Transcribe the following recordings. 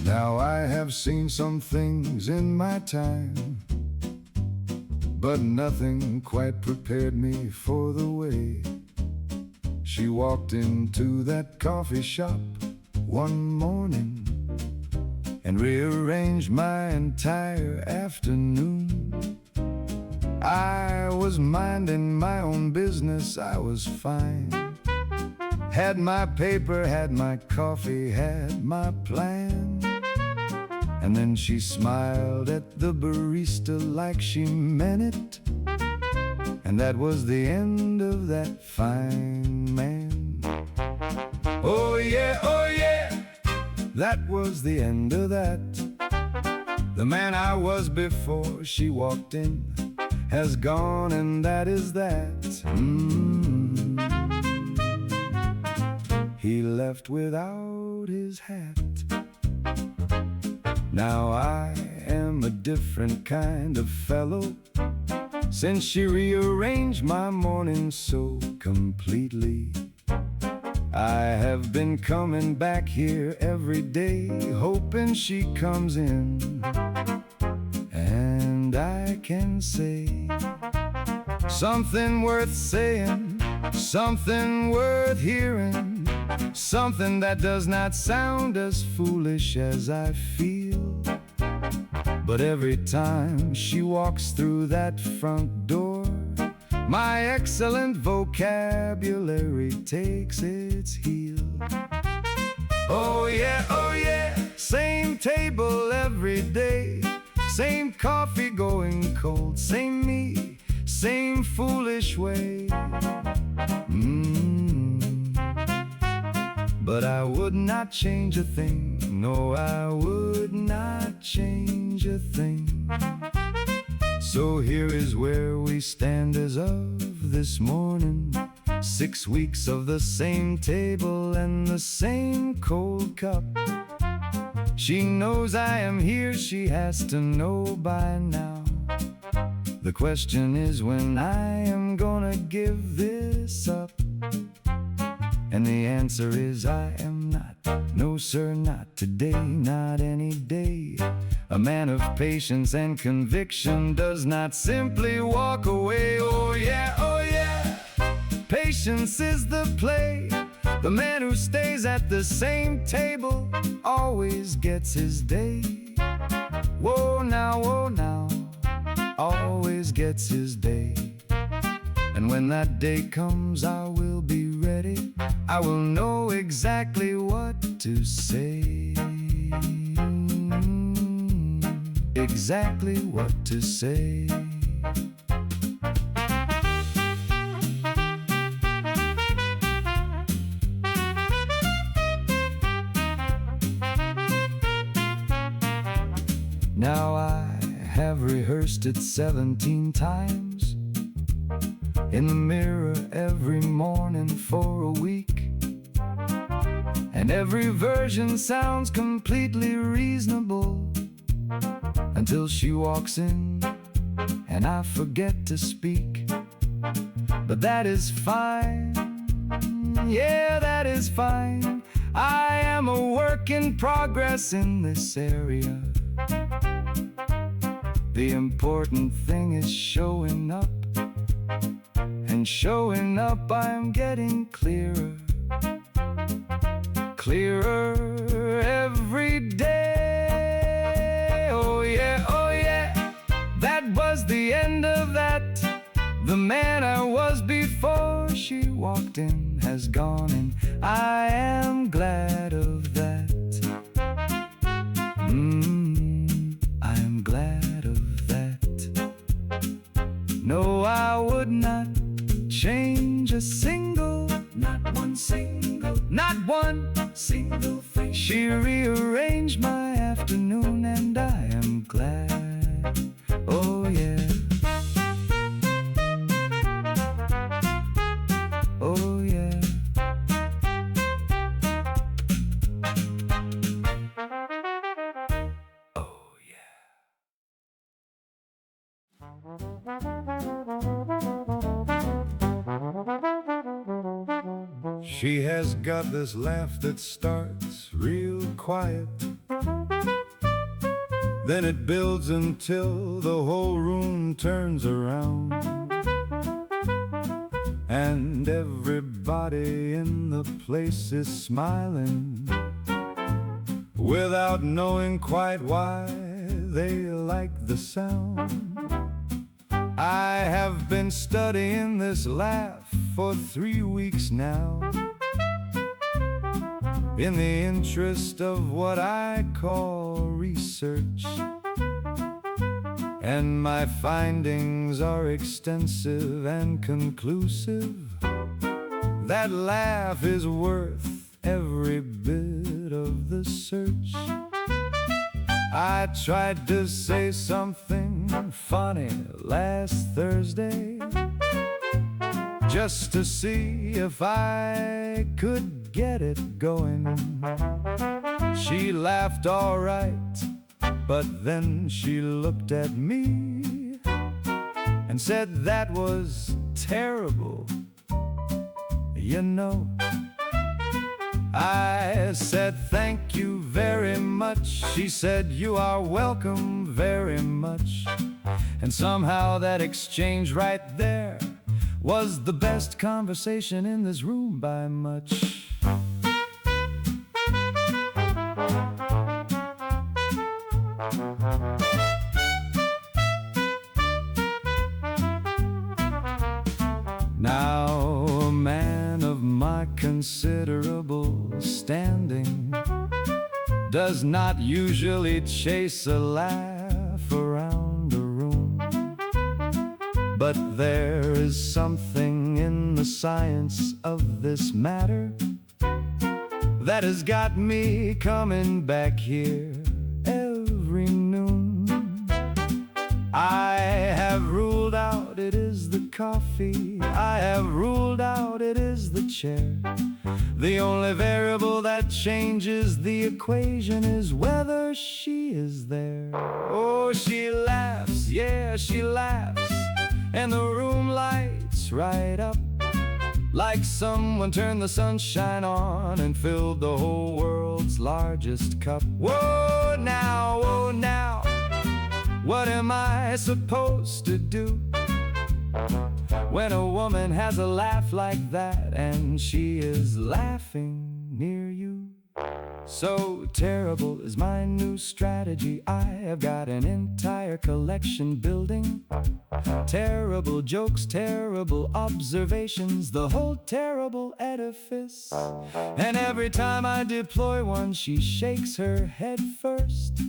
Now I have seen some things in my time, but nothing quite prepared me for the way she walked into that coffee shop one morning and rearranged my entire afternoon. I was minding my own business, I was fine. Had my paper, had my coffee, had my plan. And then she smiled at the barista like she meant it, and that was the end of that fine man. Oh yeah, that was the end of that. The man I was before she walked in has gone, and that is that. He left without his hat. Now I am a different kind of fellow since she rearranged my morning so completely. I have been coming back here every day, hoping she comes in, and I can say something worth saying, something worth hearing, something that does not sound as foolish as I feel. But every time she walks through that front door, my excellent vocabulary takes its heel. Oh yeah, same table every day, same coffee going cold, same me, same foolish way. But I would not change a thing, no, I would not change a thing. So here is where we stand as of this morning. 6 weeks of the same table and the same cold cup. She knows I am here, she has to know by now. The question is when I am gonna give this up. And the answer is I am not. No sir, not today, not any day. A man of patience and conviction does not simply walk away. Oh yeah, patience is the play. The man who stays at the same table always gets his day. Whoa now, always gets his day. And when that day comes, I will be ready. I will know exactly what to say. Exactly what to say. Now I have rehearsed it 17 times in the mirror every morning for a week, and every version sounds completely reasonable until she walks in and I forget to speak. But that is fine, yeah, that is fine. I am a work in progress in this area. The important thing is showing up, and showing up I'm getting clearer, clearer every day. Oh yeah, that was the end of that. The man I was before she walked in has gone, and I am glad of that. I'm glad of that. No, I would not change a single, not one single thing. She rearranged my afternoon, and I am glad. Oh yeah. Oh yeah. Oh yeah. She has got this laugh that starts real quiet Then it builds until the whole room turns around, and everybody in the place is smiling without knowing quite why they like the sound. I have been studying this laugh for 3 weeks now, in the interest of what I call research, and my findings are extensive and conclusive. That laugh is worth every bit of the search. I tried to say something funny last Thursday, just to see if I could get it going. She laughed all right, but then she looked at me and said that was terrible, you know. I said thank you very much. She said you are welcome very much. And somehow that exchange right there was the best conversation in this room by much. Now a man of my considerable standing does not usually chase a laugh around a room, but there is something in the science of this matter that has got me coming back here every noon. I have ruled out it is the coffee, I have ruled out it is the chair. The only variable that changes the equation is whether she is there. Oh, she laughs, yeah, she laughs, and the room lights right up, like someone turned the sunshine on and filled the whole world's largest cup. Whoa now, what am I supposed to do when a woman has a laugh like that and she is laughing near you? So terrible is my new strategy. I have got an entire collection building. Terrible jokes, terrible observations, the whole terrible edifice. And every time I deploy one, she shakes her head first.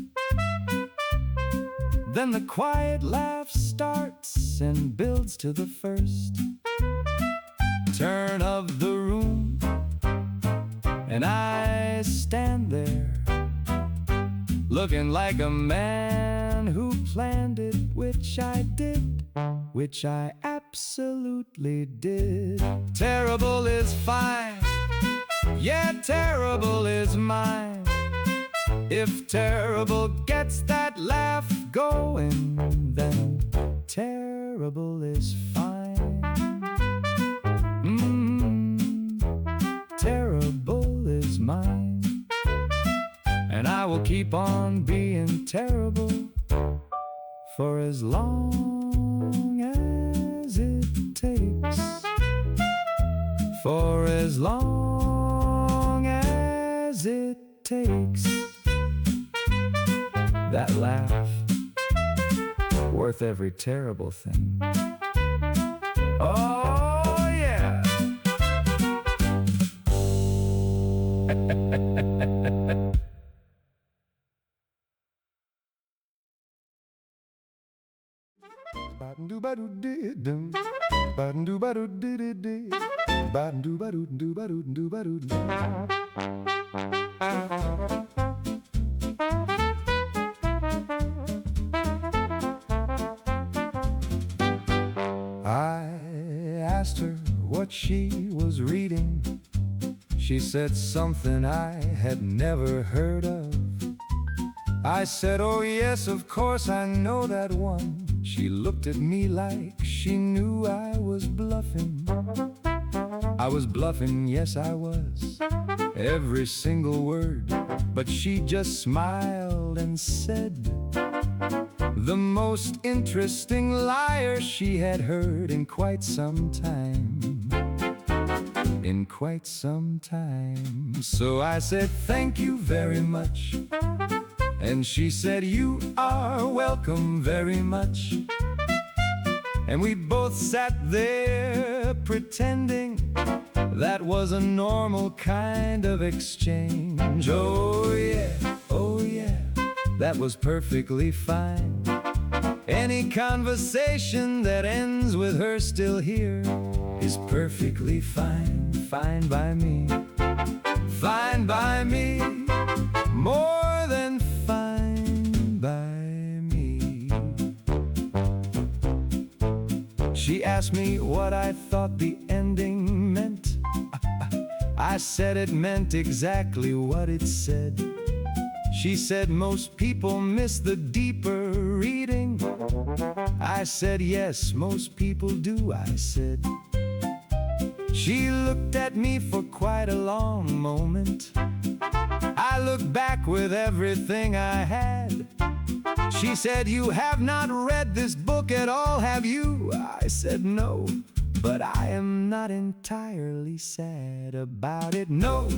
Then the quiet laugh starts and builds to the first turn of the room, and I stand there looking like a man who planned it, which I did, which I absolutely did. Terrible is fine, yeah, terrible is mine. If terrible gets that laugh going, then terrible is fine. Terrible is mine, and I will keep on being terrible for as long as it takes. For as long as it takes. That laugh, worth every terrible thing. Oh yeah. I asked her what she was reading. She said something I had never heard of. I said, oh yes, of course I know that one. She looked at me like she knew I was bluffing. I was bluffing, yes I was. every single word, but she just smiled and said, the most interesting liar she had heard in quite some time. In quite some time. So I said, thank you very much. And she said, you are welcome very much. And we both sat there pretending that was a normal kind of exchange. Oh yeah, that was perfectly fine. Any conversation that ends with her still here is perfectly fine, fine by me. Fine by me, more than fine by me. She asked me what I thought the ending meant. I said it meant exactly what it said. She said most people miss the deeper reading. I said yes, most people do, I said. She looked at me for quite a long moment. I looked back with everything I had. She said, you have not read this book at all, have you? I said no, but I am not entirely sad about it. No,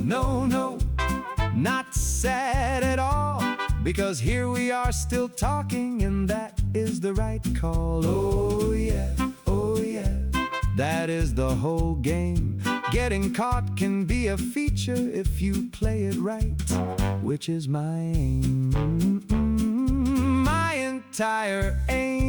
not sad at all, because here we are still talking, and that is the right call. Oh yeah, that is the whole game. Getting caught can be a feature if you play it right, which is my aim, my entire aim.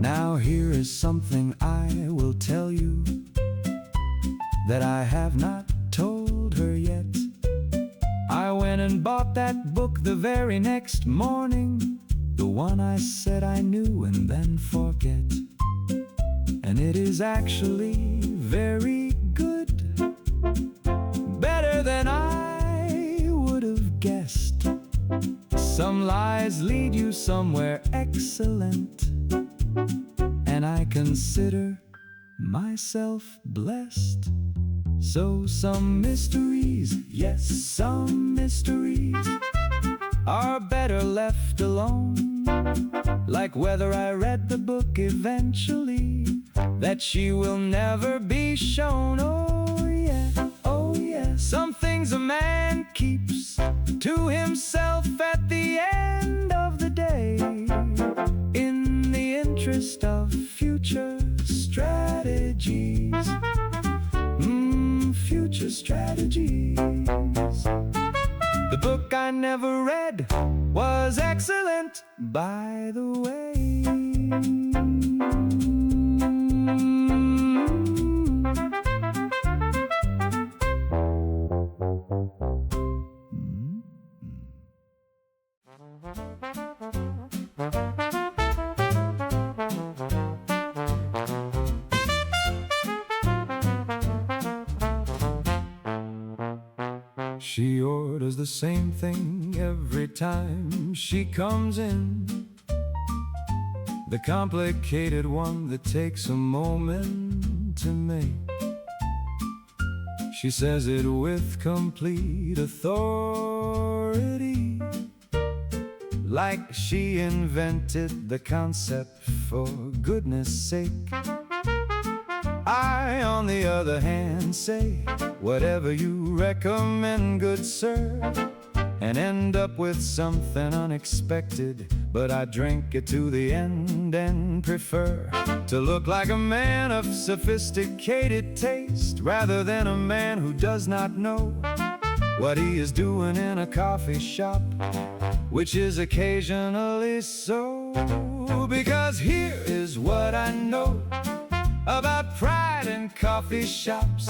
Now here is something I will tell you that I have not told her yet. I went and bought that book the very next morning, the one I said I knew and then forget. And it is actually very good, better than I would have guessed. Some lies lead you somewhere excellent, and I consider myself blessed. So some mysteries, yes, some mysteries are better left alone. Like whether I read the book eventually, that she will never be shown. Oh yeah, some things a man keeps to himself at the end of the day, in the interest of future strategies. Future strategies. The book I never read was excellent, by the way. She orders the same thing every time she comes in, the complicated one that takes a moment to make. She says it with complete authority, like she invented the concept, for goodness sake. I, on the other hand, say, whatever you recommend, good sir, and end up with something unexpected. But I drink it to the end and prefer to look like a man of sophisticated taste, rather than a man who does not know what he is doing in a coffee shop, which is occasionally so. Because here is what I know about pride in coffee shops.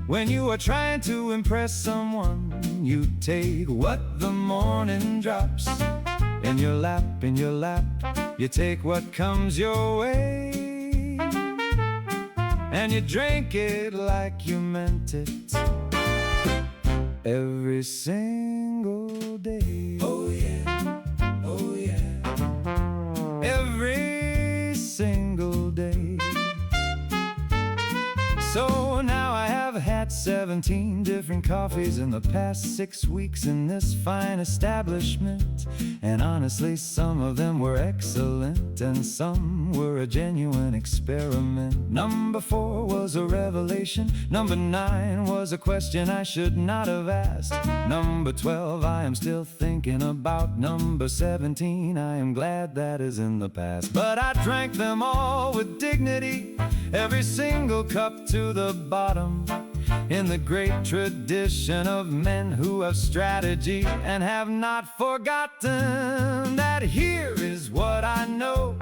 When you are trying to impress someone, you take what the morning drops. In your lap, you take what comes your way. and you drink it like you meant it every single day. Oh yeah, oh yeah, every single day. So now I have had 17 different coffees in the past 6 weeks in this fine establishment. And honestly, some of them were excellent and some were a genuine experiment. Number 4 was a revelation. Number 9 was a question I should not have asked. Number 12 I am still thinking about. Number 17 I am glad that is in the past. But I drank them all with dignity, every single cup to the bottom, in the great tradition of men who have strategy and have not forgotten that here is what I know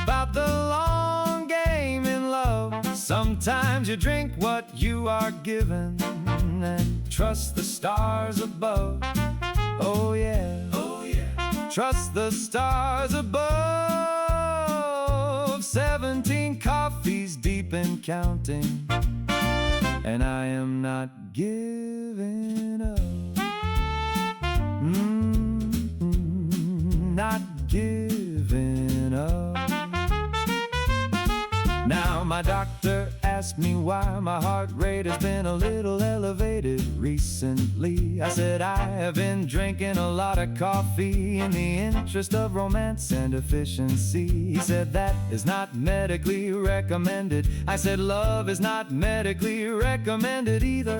about the long game in love. Sometimes you drink what you are given and trust the stars above. Oh yeah, oh yeah, trust the stars above. 17 coffees deep and counting, and I am not giving up. Not giving up. Now my doctor asked me why my heart rate has been a little elevated recently. I said I have been drinking a lot of coffee in the interest of romance and efficiency. He said that is not medically recommended. I said love is not medically recommended either.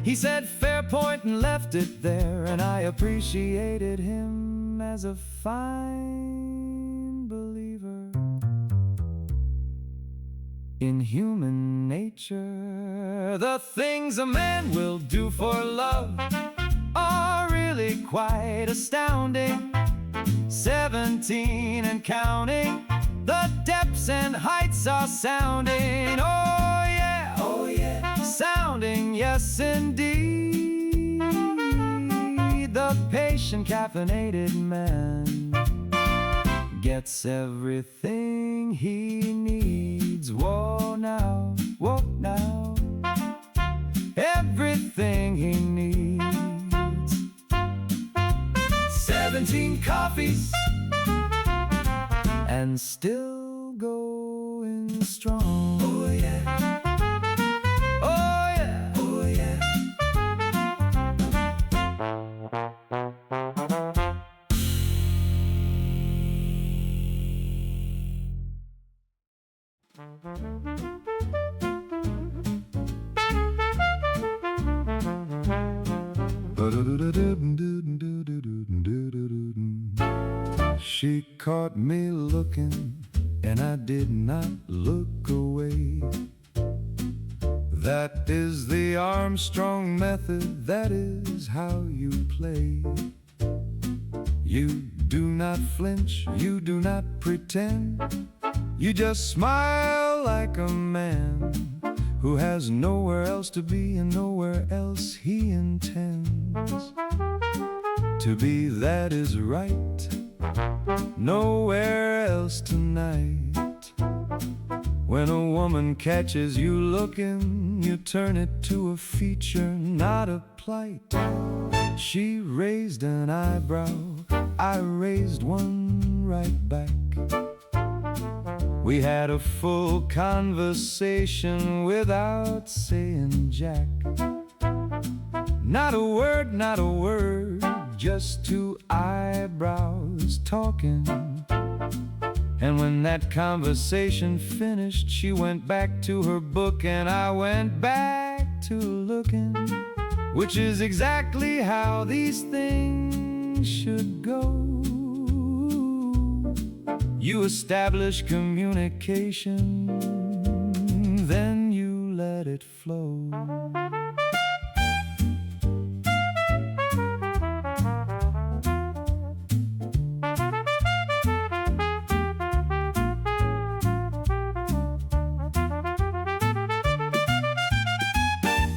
He said fair point and left it there, and I appreciated him as a fine believer in human nature. The things a man will do for love are really quite astounding. 17 and counting, the depths and heights are sounding. Oh yeah, oh yeah, sounding yes indeed. The patient caffeinated man gets everything he needs. Whoa now, everything he needs. 17 coffees and still going strong. Oh yeah, oh yeah, oh yeah. She caught me looking, and I did not look away. That is the Armstrong method, that is how you play. You do not flinch, you do not pretend, you just smile like a man who has nowhere else to be and nowhere else he intends to be. That is right, nowhere else tonight. When a woman catches you looking, you turn it to a feature, not a plight. She raised an eyebrow, I raised one right back. We had a full conversation without saying jack. Not a word, just two eyebrows talking. And when that conversation finished, she went back to her book and I went back to looking, which is exactly how these things should go. You establish communication, then you let it flow.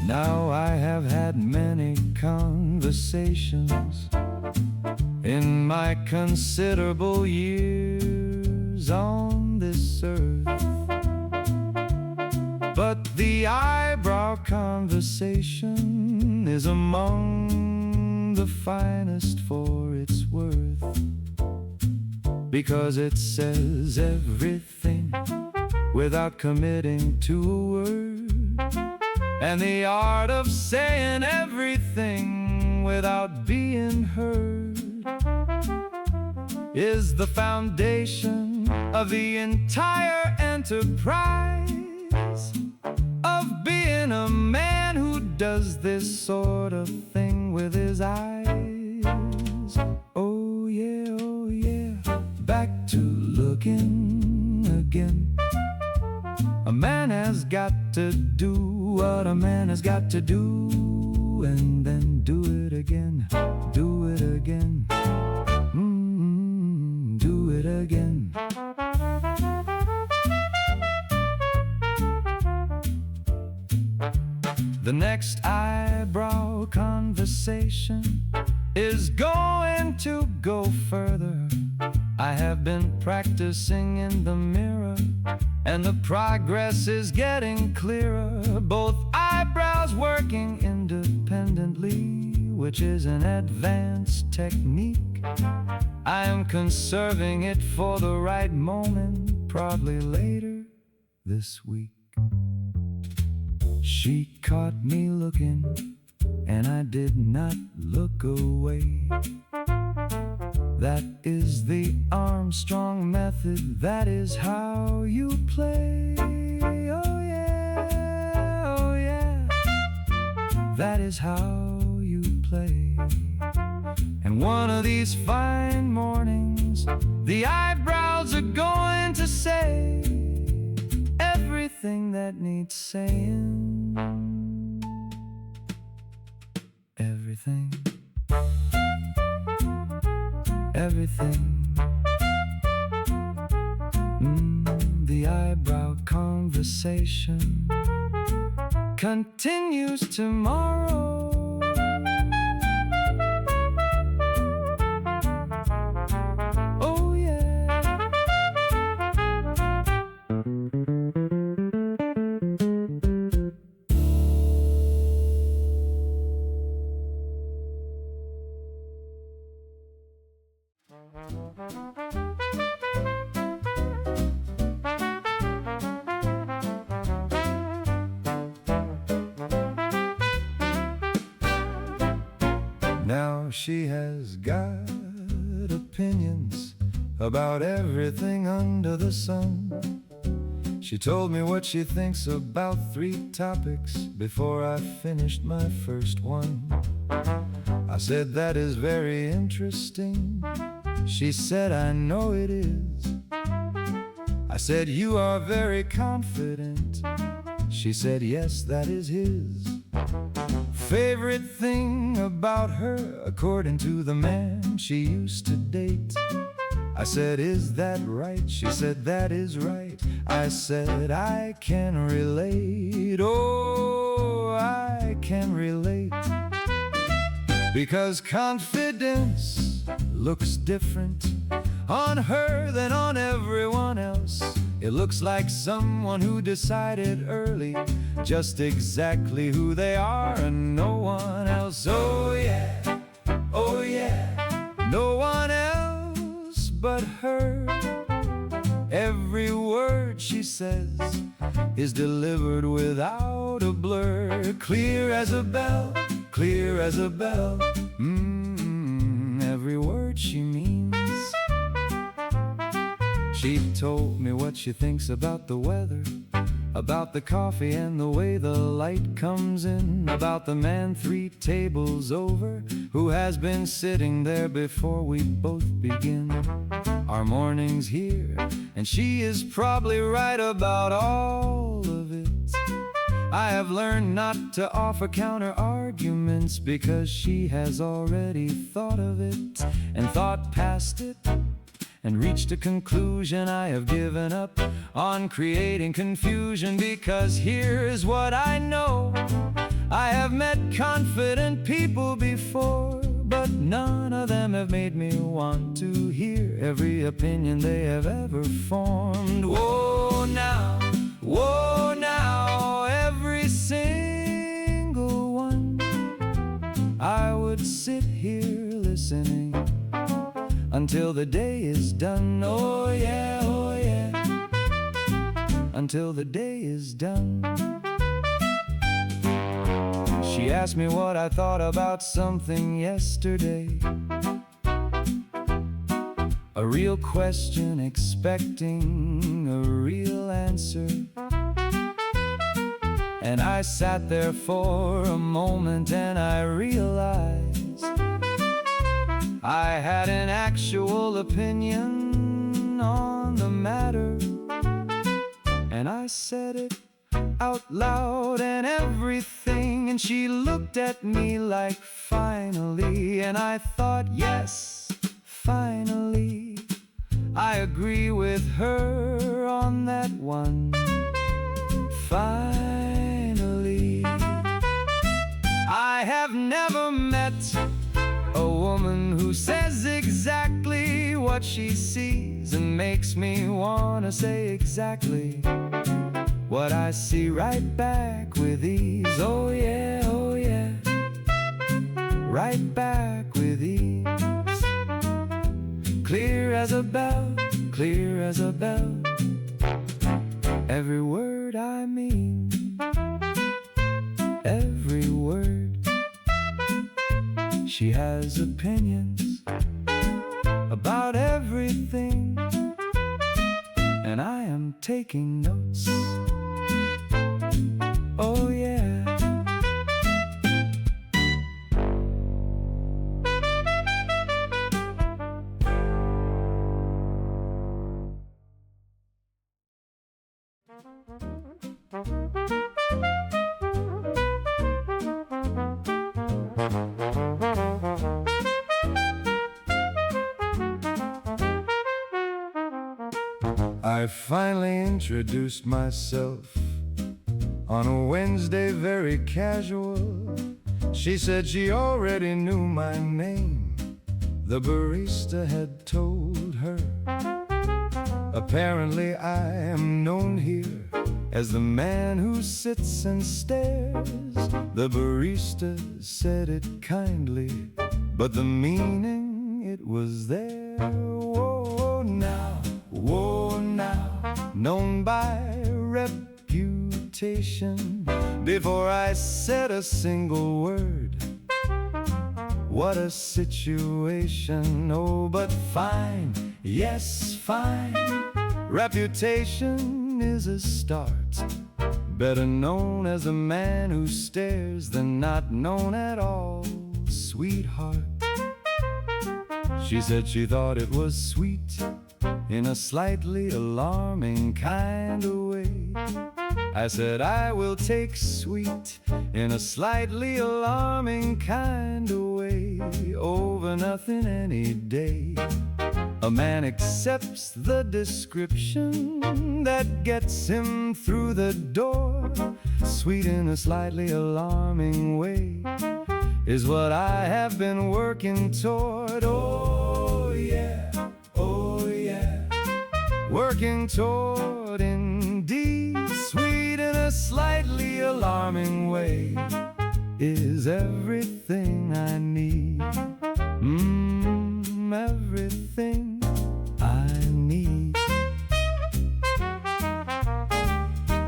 Now I have had many conversations in my considerable years on this earth, But the eyebrow conversation is among the finest for its worth, because it says everything without committing to a word, and the art of saying everything without being heard is the foundation of the entire enterprise of being a man who does this sort of thing with his eyes. Oh yeah, back to looking again. A man has got to do what a man has got to do, and then do it again, do it again, do it again. The next eyebrow conversation is going to go further. I have been practicing in the mirror, and the progress is getting clearer. Both eyebrows working independently, which is an advanced technique. I am conserving it for the right moment, probably later this week. She caught me looking, and I did not look away. That is the Armstrong method, that is how you play. Oh yeah, oh yeah, that is how you play. And one of these fine mornings, the eyebrows are going to say everything that needs saying. Everything. Everything. The eyebrow conversation continues tomorrow. Oh yeah. Now she has got opinions about everything under the sun. She told me what she thinks about 3 topics before I finished my first one. I said, that is very interesting. She said, I know it is. I said, you are very confident. She said, yes, that is his favorite thing about her, according to the man she used to date. I said, is that right? She said, that is right. I said, I can relate. Oh, I can relate. Because confidence looks different on her than on everyone else. It looks like someone who decided early just exactly who they are and no one else. Oh yeah, no one else but her. Every word she says is delivered without a blur. Clear as a bell, clear as a bell. Every word she means. She told me what she thinks about the weather, about the coffee and the way the light comes in, about the man 3 tables over who has been sitting there before we both begin our mornings here, and she is probably right about all of it. I have learned not to offer counter arguments because she has already thought of it and thought past it and reached a conclusion. I have given up on creating confusion, because here's what I know. I have met confident people before, but none of them have made me want to hear every opinion they have ever formed. Whoa now, single one. I would sit here listening until the day is done. Oh yeah, oh yeah, until the day is done. She asked me what I thought about something yesterday, a real question expecting a real answer. And I sat there for a moment and I realized I had an actual opinion on the matter. And I said it out loud and everything, and she looked at me like finally. And I thought, yes, finally I agree with her on that one. Finally, I have never met a woman who says exactly what she sees and makes me wanna say exactly what I see right back with ease. Oh yeah, right back with ease. Clear as a bell, clear as a bell, every word I mean, every word. She has opinions about everything, and I am taking notes. Oh yeah. I finally introduced myself on a Wednesday, very casual. She said she already knew my name, the barista had told her. Apparently I am known here as the man who sits and stares. The barista said it kindly, but the meaning, it was there. Whoa now, whoa now, known by reputation. Before I said a single word, what a situation. Oh, but fine, yes, fine. Reputation is a start. Better known as a man who stares than not known at all, sweetheart. She said she thought it was sweet in a slightly alarming kind of way. I said I will take sweet in a slightly alarming kind of way over nothing any day. A man accepts the description that gets him through the door. Sweet in a slightly alarming way is what I have been working toward. Oh yeah, working toward indeed. Sweet in a slightly alarming way is everything I need. Everything I need.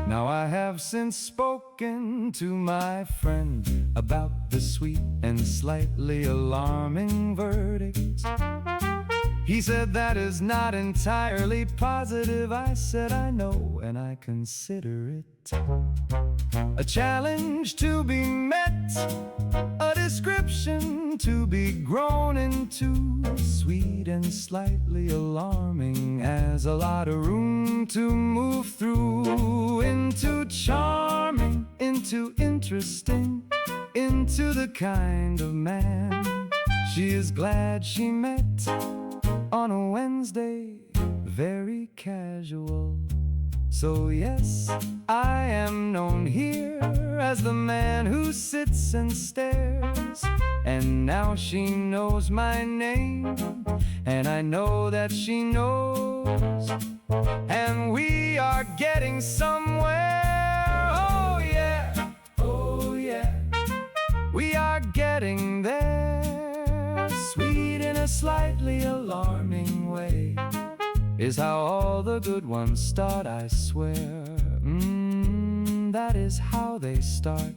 Now I have since spoken to my friend about the sweet and slightly alarming verdict. He said that is not entirely positive. I said I know, and I consider it a challenge to be met, a description to be grown into. Sweet and slightly alarming has a lot of room to move through, into charming, into interesting, into the kind of man she is glad she met on a Wednesday, very casual. So yes, I am known here as the man who sits and stares. And now she knows my name, and I know that she knows, and we are getting somewhere. Oh yeah, are getting there. Sweet in a slightly alarming way is how all the good ones start, I swear. That is how they start.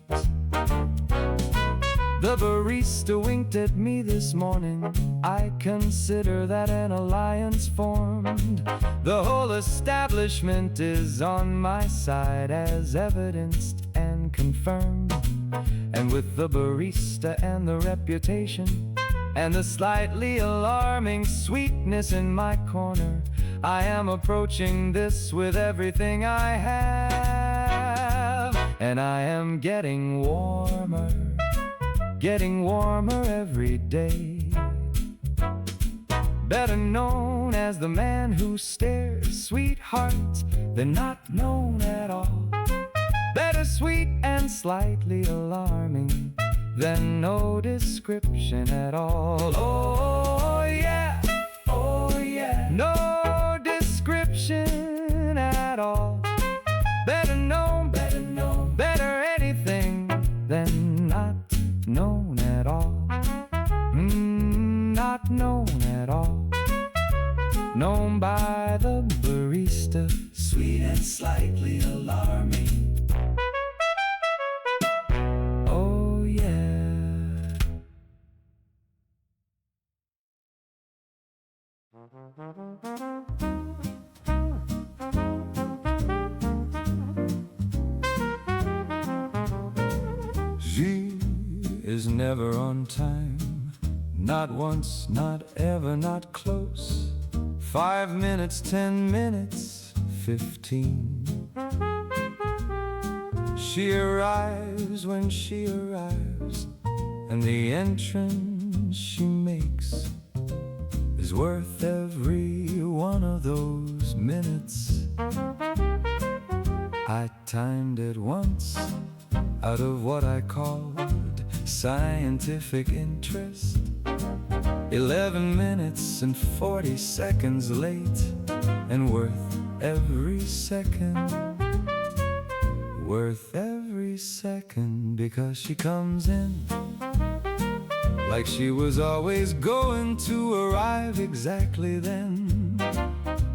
The barista winked at me this morning. I consider that an alliance formed. The whole establishment is on my side, as evidenced and confirmed. And with the barista and the reputation and the slightly alarming sweetness in my corner, I am approaching this with everything I have. And I am getting warmer every day. Better known as the man who stares, sweetheart, than not known at all. Better sweet and slightly alarming than no description at all. Oh yeah, no description at all. Better known, better anything than not known at all. Not known at all. Known by the barista, sweet and slightly alarming. Oh yeah. She is never on time, not once, not ever, not close. 5 minutes, 10 minutes, 15. She arrives when she arrives, and the entrance she makes is worth every one of those minutes. I timed it once out of what I called scientific interest. 11 minutes and 40 seconds late, and worth every second. Worth every second, because she comes in like she was always going to arrive exactly then.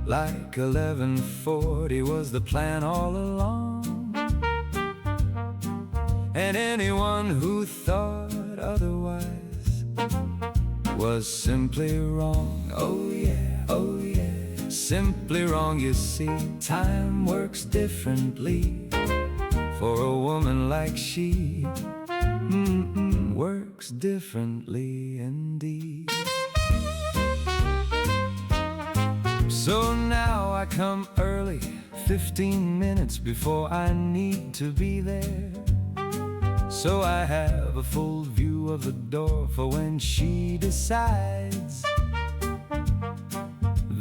Like 11:40 was the plan all along. And anyone who thought otherwise was simply wrong. Oh yeah, simply wrong. You see, time works differently for a woman like she. Works differently indeed. So now I come early, 15 minutes before I need to be there. So I have a full view of the door for when she decides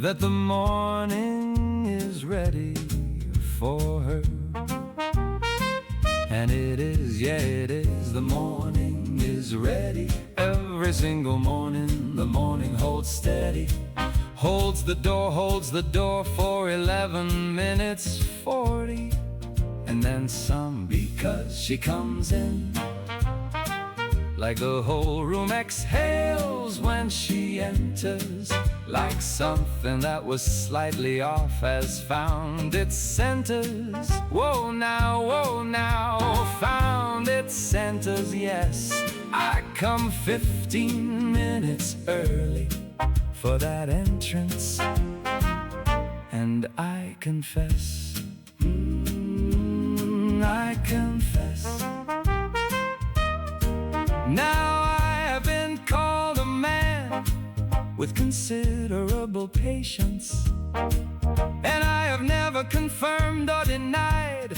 that the morning is ready for her. And it is, yeah it is, the morning is ready. Every single morning, the morning holds steady. Holds the door for 11 minutes 40. And then some, because she comes in like the whole room exhales when she enters. Like something that was slightly off has found its centers. Whoa now, found its centers, yes. I come 15 minutes early for that entrance, and I confess, I confess, now I have been called a man with considerable patience, and I have never confirmed or denied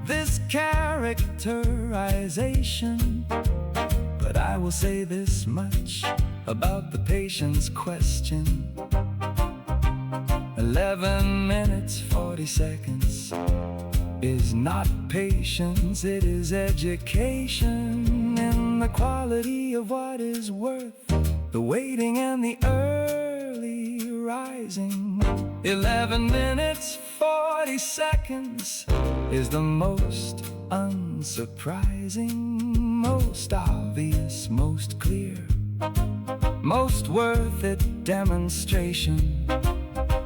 this characterization. But I will say this much about the patience question: 11 minutes 40 seconds is not patience, it is education in the quality of what is worth the waiting and the early rising. 11 minutes 40 seconds is the most unsurprising, most obvious most worth it demonstration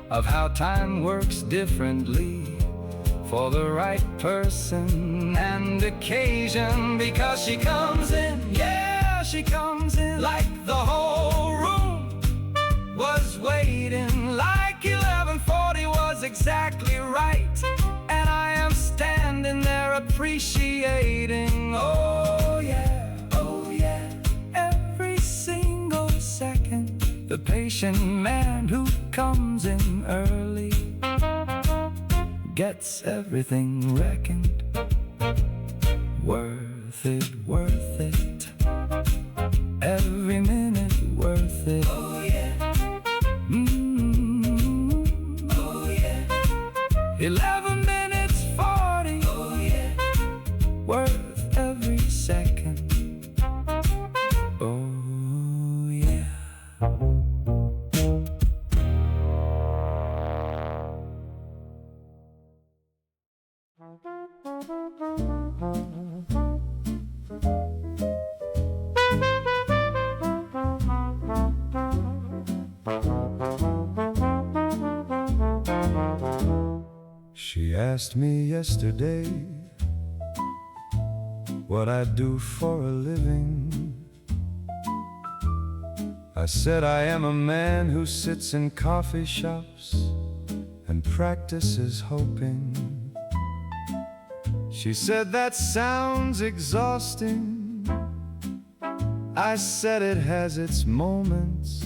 of how time works differently for the right person and occasion. Because she comes in, yeah, she comes in like the whole room was waiting, like 11:40 was exactly right, and I am standing there appreciating. Oh yeah, every single second. The patient man who comes in early gets everything reckoned. Worth it, worth it. Every minute worth it. Oh yeah. Oh yeah. 11 minutes 40. Oh yeah. Worth every second. Oh yeah. She asked me yesterday what I do for a living. I said I am a man who sits in coffee shops and practices hoping. She said that sounds exhausting. I said it has its moments.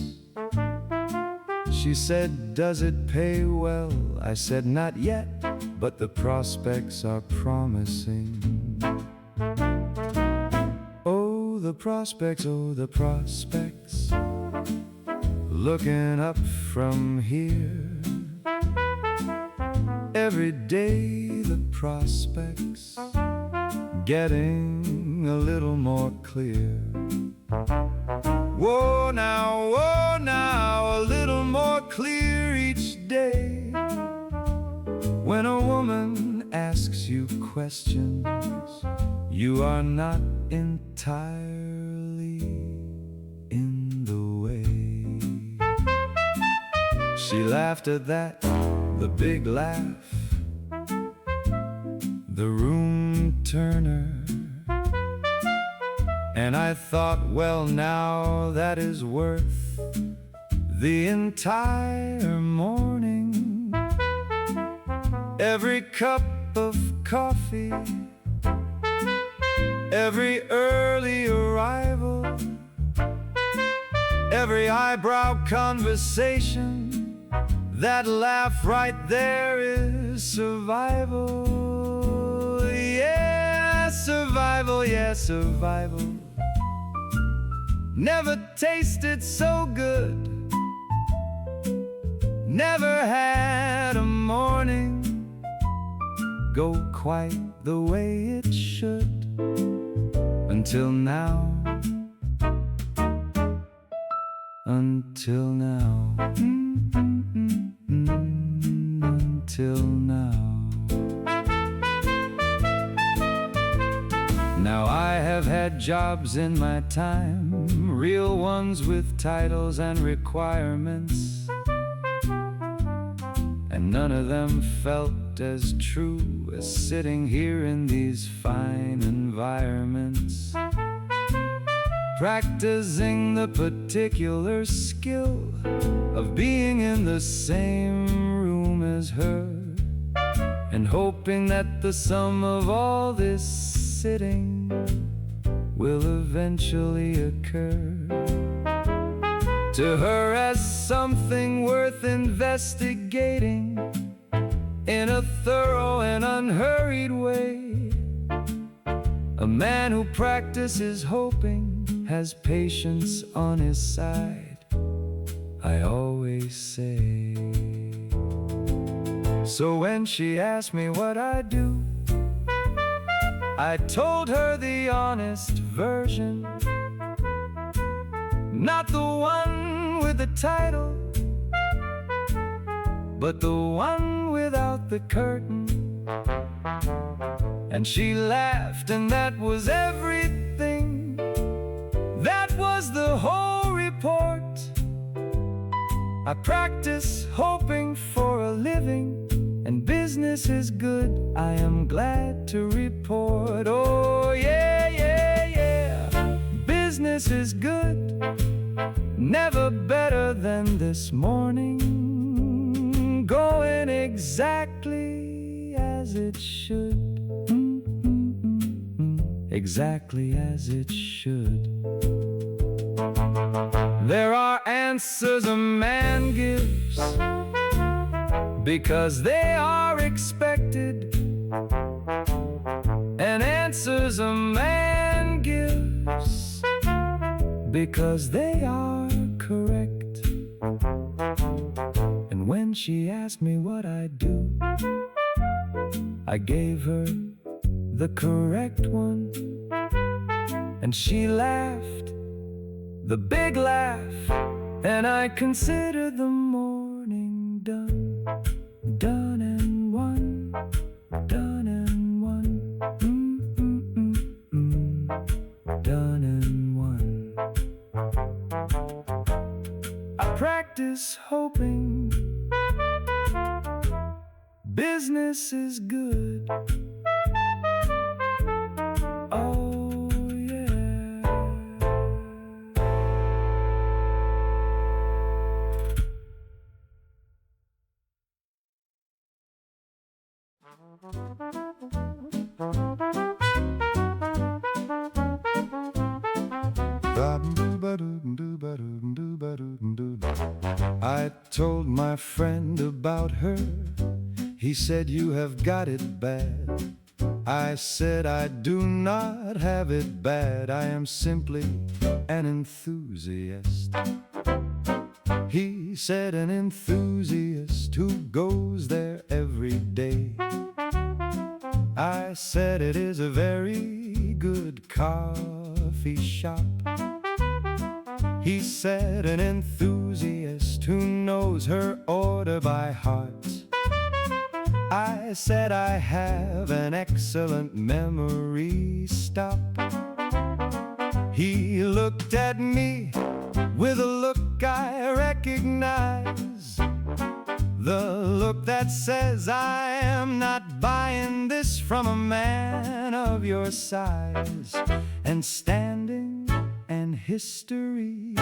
She said, does it pay well? I said, not yet, but the prospects are promising. Oh, the prospects, oh, the prospects. Looking up from here, every day the prospects getting a little more clear. Whoa now, a little more clear each day. When a woman asks you questions, you are not entirely in the way. She laughed at that, the big laugh, the room turner. And I thought, well, now that is worth the entire morning. Every cup of coffee, every early arrival, every eyebrow conversation, that laugh right there is survival. Yeah, survival, yeah, survival. Never tasted so good, never had a morning go quite the way it should. Until now, until now, until now. Now I have had jobs in my time, real ones with titles and requirements, and none of them felt as true as sitting here in these fine environments, practicing the particular skill of being in the same room as her, and hoping that the sum of all this sitting will eventually occur to her as something worth investigating in a thorough and unhurried way. A man who practices hoping has patience on his side, I always say. So when she asked me what I do, I told her the honest version, not the one with the title, but the one without the curtain. And she laughed, and that was everything. That was the whole report. I practice hoping for a living, and business is good, I am glad to report. Oh yeah, yeah, yeah, business is good, never better than this morning, going exactly as it should. Exactly as it should. There are answers a man gives because they are expected, and answers a man gives because they are correct. And when she asked me what I'd do, I gave her the correct one, and she laughed, the big laugh, and I considered the morning done, done and won, done and won, done and won. I practice hoping business is good. Oh yeah. I told my friend about her. He said, "You have got it bad." I said, "I do not have it bad. I am simply an enthusiast." He said, "An enthusiast who goes there every day." I said, "It is a very good coffee shop." He said, "An enthusiast who knows her order by heart." I said, "I have an excellent memory, stop." He looked at me with a look I recognize, the look that says, "I am not buying this from a man of your size." And standing an history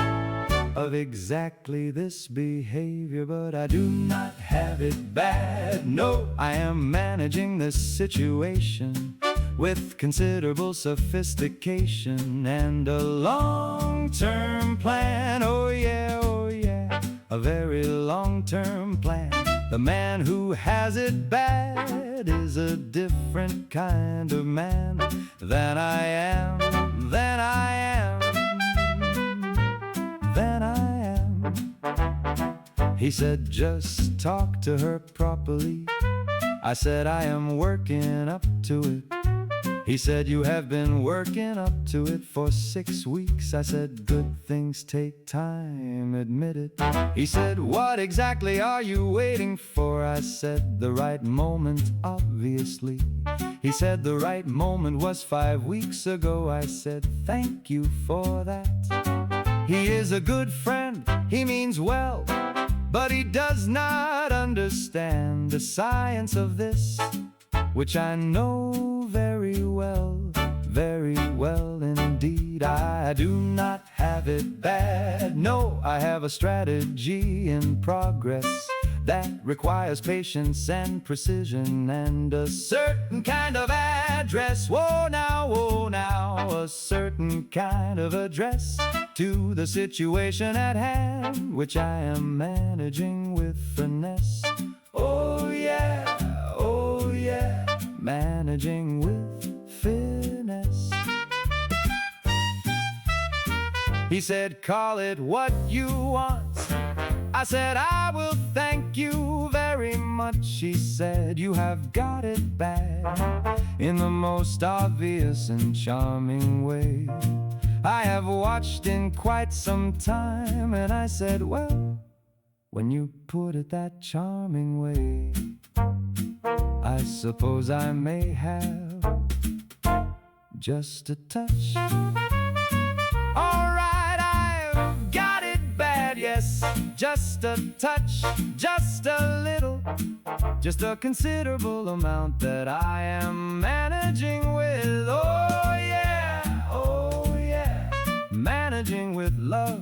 of exactly this behavior, but I do not have it bad. No, I am managing this situation with considerable sophistication and a long-term plan. Oh yeah, a very long-term plan. The man who has it bad is a different kind of man than I am, than I am, than I am. He said, "Just talk to her properly." I said, "I am working up to it." He said, "You have been working up to it for 6 weeks." I said, "Good things take time, admit it." He said, "What exactly are you waiting for?" I said, "The right moment, obviously." He said, "The right moment was 5 weeks ago." I said, "Thank you for that." He is a good friend, he means well, but he does not understand the science of this, which I know very well indeed. I do not have it bad. No, I have a strategy in progress that requires patience and precision and a certain kind of address. Whoa now, a certain kind of address to the situation at hand, which I am managing with finesse. Oh yeah, managing with finesse. He said, "Call it what you want." I said, "I will thank you very much." He said, "You have got it bad," in the most obvious and charming way I have watched in quite some time. And I said, "Well, when you put it that charming way, I suppose I may have just a touch. All right, I've got it bad, yes, just a touch, just a little, just a considerable amount that I am managing with. Oh yeah, managing with love.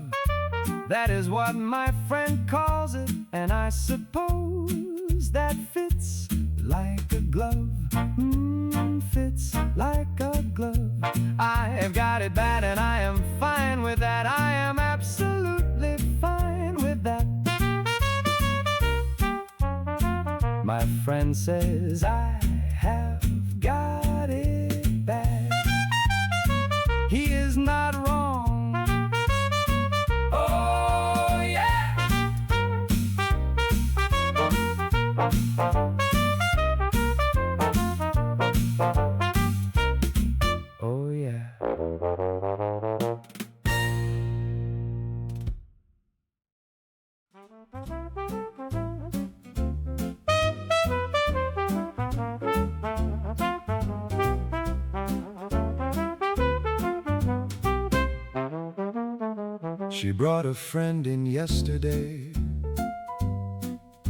That is what my friend calls it, and I suppose that fits like a glove. Fits like a glove. I have got it bad and I am fine with that. I am absolutely fine with that. My friend says I have got it bad. He is not wrong. Oh yeah. Oh yeah. She brought a friend in yesterday,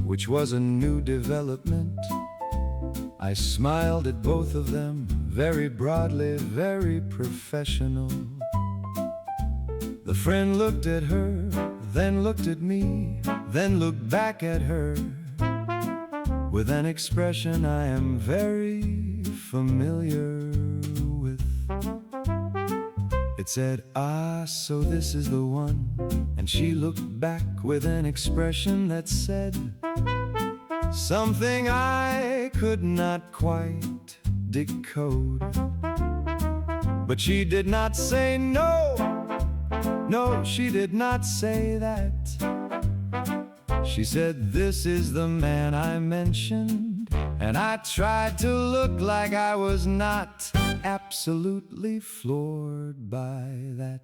which was a new development. I smiled at both of them, very broadly, very professional. The friend looked at her, then looked at me, then looked back at her with an expression I am very familiar with. It said, "Ah, so this is the one." And she looked back with an expression that said something I could not quite decode. But she did not say no. No, she did not say that. She said, "This is the man I mentioned." And I tried to look like I was not absolutely floored by that.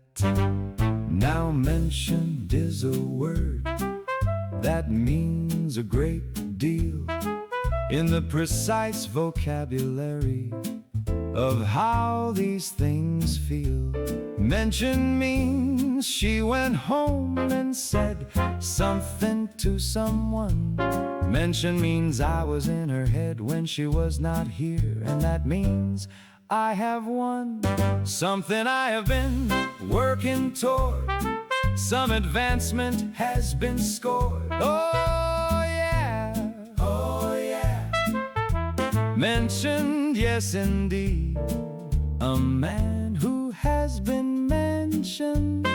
Now mentioned is a word that means a great deal in the precise vocabulary of how these things feel. Mention means she went home and said something to someone. Mention means I was in her head when she was not here, and that means I have won something I have been working toward. Some advancement has been scored. Oh yeah, oh yeah. Mentioned, yes indeed. A man who has been mentioned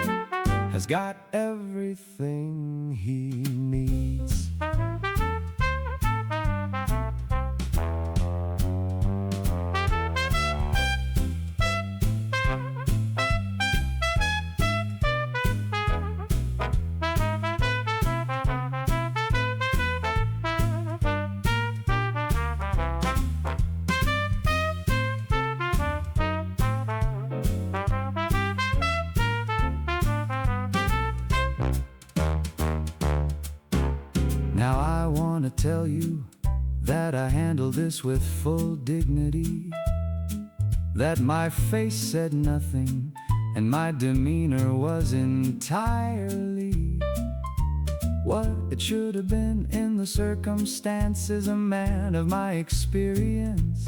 has got everything he needs. Now I want to tell you that I handle this with full dignity, that my face said nothing and my demeanor was entirely what it should have been in the circumstances. A man of my experience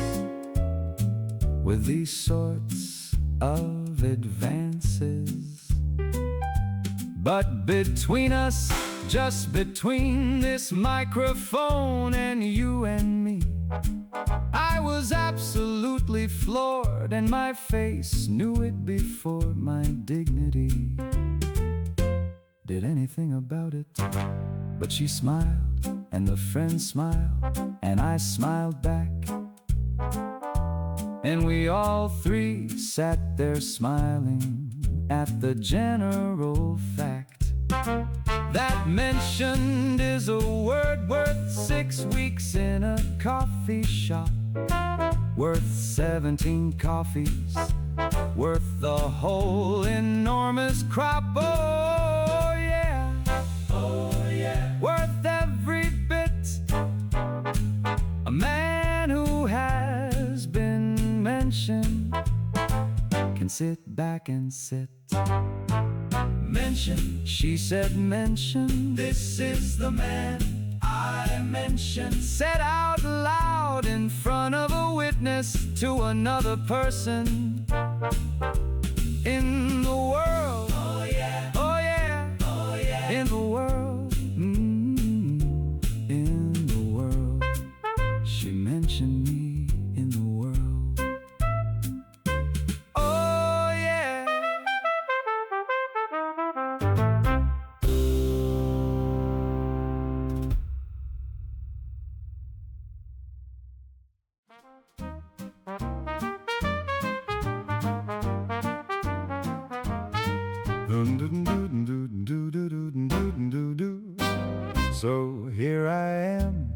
with these sorts of advances. But between us, just between this microphone and you and me, I was absolutely floored, and my face knew it before my dignity did anything about it. But she smiled, and the friend smiled, and I smiled back, and we all three sat there smiling at the general fact that mentioned is a word worth 6 weeks in a coffee shop, worth 17 coffees, worth the whole enormous crop. Oh yeah, oh yeah, worth every bit. A man who has been mentioned can sit back and sit. Mention, she said, mention. this is the man I mentioned. Said out loud in front of a witness to another person in the world. Oh yeah, Oh yeah, oh yeah. in the world. In the world. She mentioned me in the world. Oh yeah. So here I am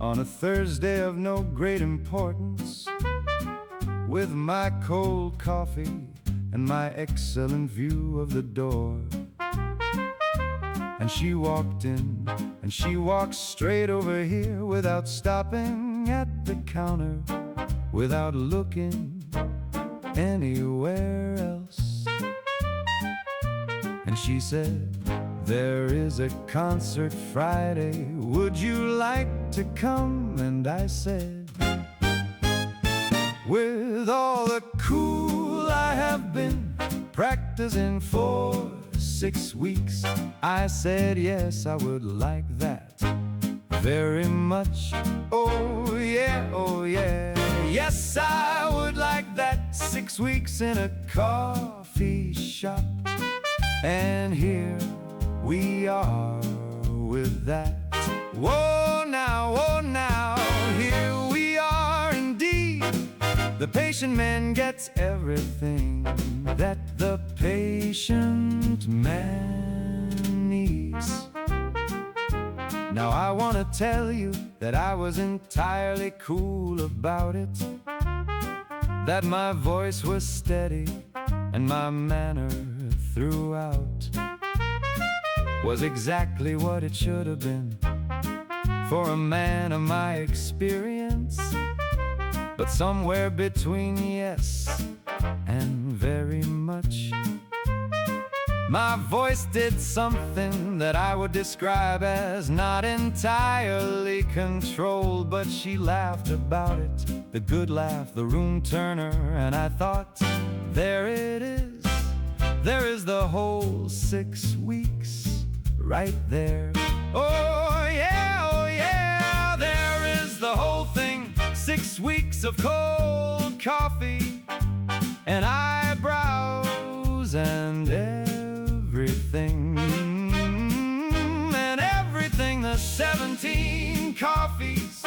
on a Thursday of no great importance, with my cold coffee and my excellent view of the door. And she walked in, and she walked straight over here without stopping at the counter, without looking anywhere else. And she said, there is a concert Friday, would you like to come? And I said, with all the cool I have been practicing for 6 weeks, I said yes, I would like that very much. Oh yeah, oh yeah, yes, I would like that. 6 weeks in a coffee shop, and here we are with that. Whoa now, here we are indeed. The patient man gets everything that the patient man needs. Now I want to tell you that I was entirely cool about it, that my voice was steady and my manner throughout was exactly what it should have been for a man of my experience. But somewhere between yes and very much, my voice did something that I would describe as not entirely controlled. But she laughed about it, the good laugh, the room turner, and I thought, there it is. There is the whole 6 weeks right there. Oh yeah, there is the whole thing. 6 weeks of cold coffee and eyebrows and everything. And everything, the 17 coffees,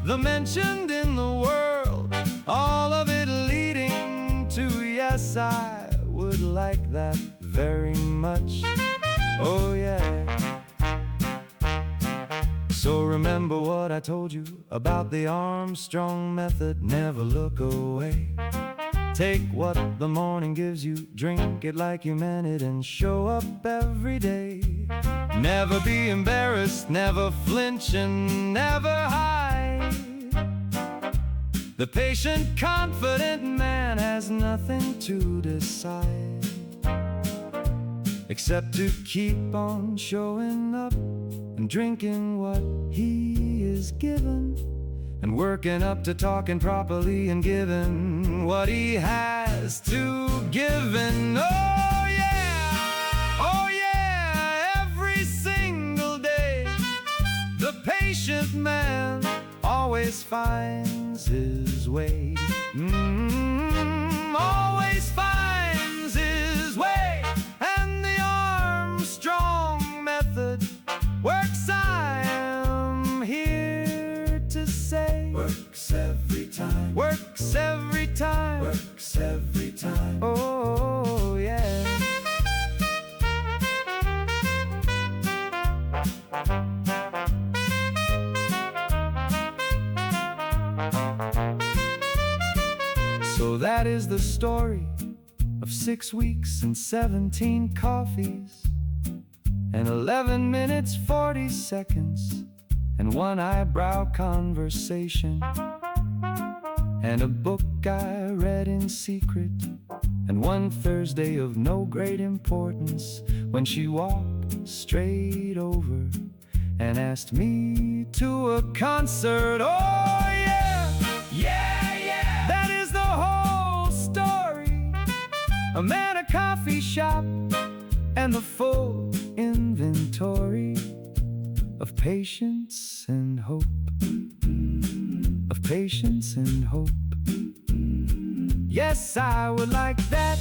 the mentioned in the world, all of it leading to yes, I would like that very much. Oh yeah. So remember what I told you about the Armstrong method. Never look away. Take what the morning gives you, drink it like you meant it, and show up every day. Never be embarrassed, never flinch, and never hide. The patient, confident man has nothing to decide except to keep on showing up and drinking what he is given, and working up to talking properly and giving what he has to give. And oh yeah, every single day, the patient man always finds his way. Always finds his way. And the Armstrong method works, I am here to say. Works every time. Works every time. Works every time. Oh yeah. So that is the story of 6 weeks and 17 coffees, and 11 minutes 40 seconds, and one eyebrow conversation. and a book I read in secret. And one Thursday of no great importance, when she walked straight over and asked me to a concert. Oh yeah, yeah, yeah, that is the whole story. A man, a coffee shop, and the full inventory of patience and hope, of patience and hope. Yes, I would like that.